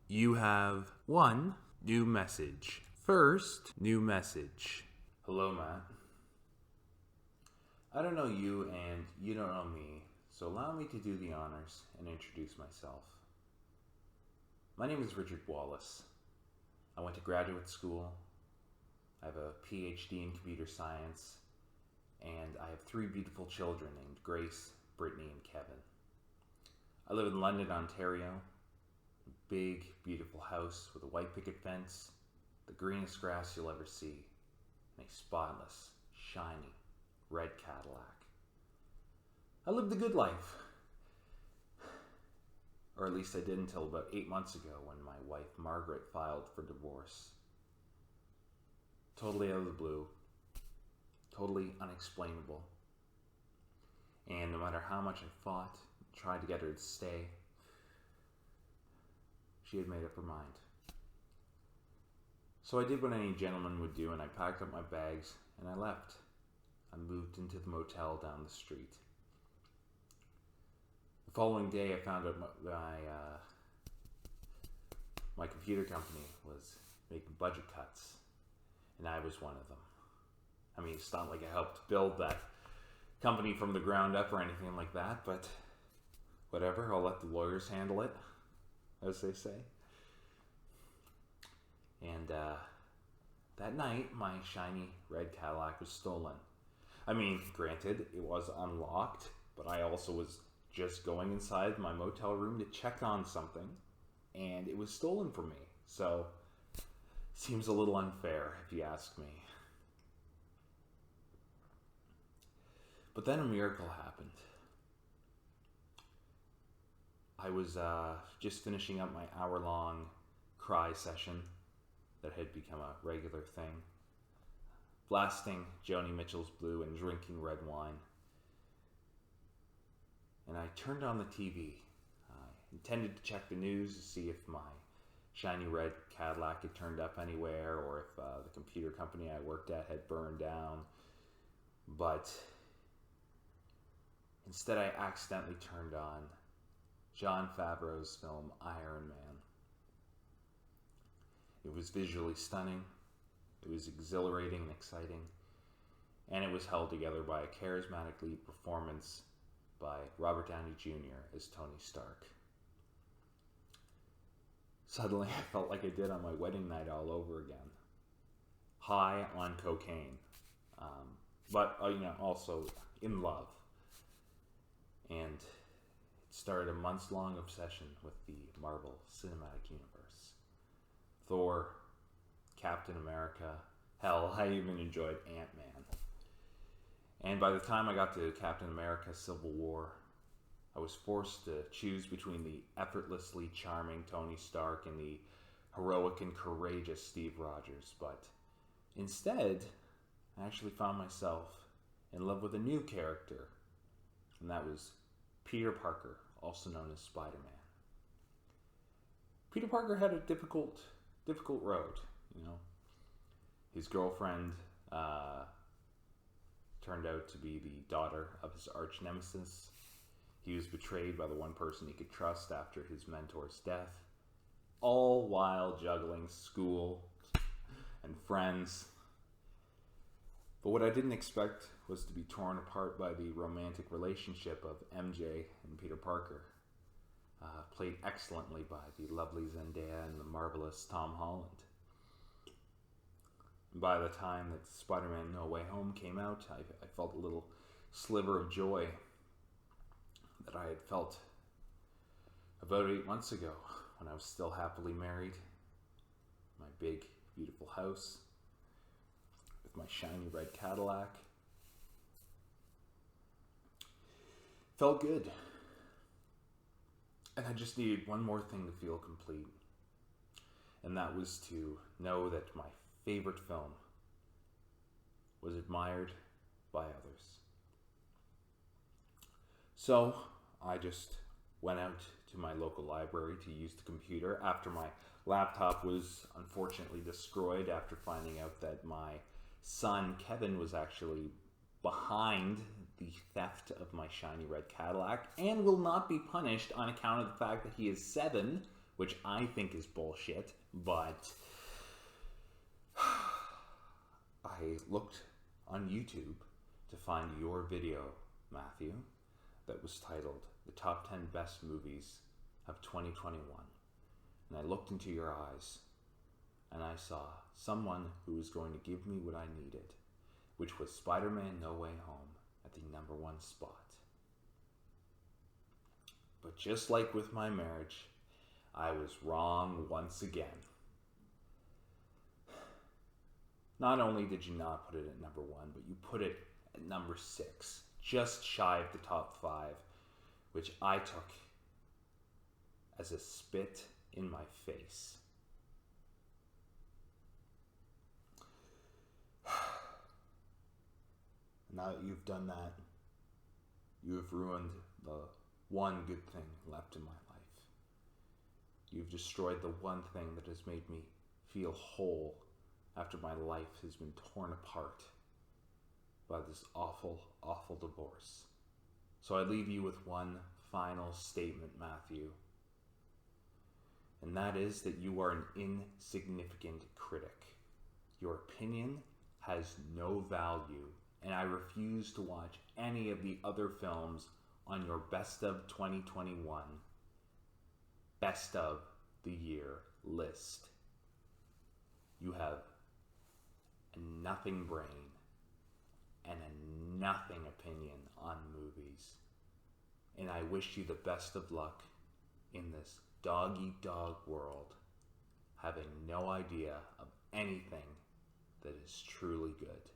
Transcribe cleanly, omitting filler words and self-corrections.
You have one new message. First, new message. Hello, Matt. I don't know you and you don't know me, so allow me to do the honors and introduce myself. My name is Richard Wallace. I went to graduate school. I have a PhD in computer science, and I have 3 beautiful children named Grace, Brittany, and Kevin. I live in London, Ontario. A big, beautiful house with a white picket fence, the greenest grass you'll ever see, and a spotless, shiny, red Cadillac. I lived the good life. Or at least I did until about 8 months ago when my wife Margaret filed for divorce. Totally out of the blue. Totally unexplainable. And no matter how much I fought, tried to get her to stay, she had made up her mind. So I did what any gentleman would do, and I packed up my bags and I left. I moved into the motel down the street. The following day, I found out my computer company was making budget cuts, and I was one of them. I mean, it's not like I helped build that company from the ground up or anything like that, but whatever, I'll let the lawyers handle it, as they say. And that night, my shiny red Cadillac was stolen. I mean, granted, it was unlocked, but I also was just going inside my motel room to check on something, and it was stolen from me. So, seems a little unfair, if you ask me. But then a miracle happened. I was just finishing up my hour-long cry session that had become a regular thing, blasting Joni Mitchell's Blue and drinking red wine. And I turned on the TV. I intended to check the news to see if my shiny red Cadillac had turned up anywhere, or if the computer company I worked at had burned down. But instead, I accidentally turned on Jon Favreau's film Iron Man. It was visually stunning, it was exhilarating and exciting, and it was held together by a charismatic lead performance by Robert Downey Jr. as Tony Stark. Suddenly, I felt like I did on my wedding night all over again. High on cocaine, but also in love. And it started a months-long obsession with the Marvel Cinematic Universe. Thor, Captain America, hell, I even enjoyed Ant-Man. And by the time I got to Captain America Civil War, I was forced to choose between the effortlessly charming Tony Stark and the heroic and courageous Steve Rogers. But instead, I actually found myself in love with a new character, and that was Peter Parker, also known as Spiderman. Peter Parker had a difficult road, His girlfriend turned out to be the daughter of his arch nemesis. He was betrayed by the one person he could trust after his mentor's death, all while juggling school and friends. But what I didn't expect was to be torn apart by the romantic relationship of MJ and Peter Parker, played excellently by the lovely Zendaya and the marvelous Tom Holland. By the time that Spider-Man No Way Home came out, I felt a little sliver of joy that I had felt about 8 months ago when I was still happily married, my big, beautiful house, with my shiny red Cadillac. Felt good. And I just needed one more thing to feel complete. And that was to know that my favorite film was admired by others. So I just went out to my local library to use the computer after my laptop was unfortunately destroyed after finding out that my son Kevin was actually behind the theft of my shiny red Cadillac and will not be punished on account of the fact that he is 7 which I think is bullshit, but I looked on YouTube to find your video, Matthew, that was titled The Top 10 Best Movies of 2021. And I looked into your eyes, and I saw someone who was going to give me what I needed, which was Spider-Man No Way Home at the number 1 spot. But just like with my marriage, I was wrong once again. Not only did you not put it at number 1, but you put it at number 6, just shy of the top 5, which I took as a spit in my face. Now that you've done that, you have ruined the one good thing left in my life. You've destroyed the one thing that has made me feel whole after my life has been torn apart by this awful, awful divorce. So I leave you with one final statement, Matthew. And that is that you are an insignificant critic. Your opinion has no value, and I refuse to watch any of the other films on your Best of 2021, Best of the Year list. You have a nothing brain and a nothing opinion on movies. And I wish you the best of luck in this dog-eat-dog world, having no idea of anything that is truly good.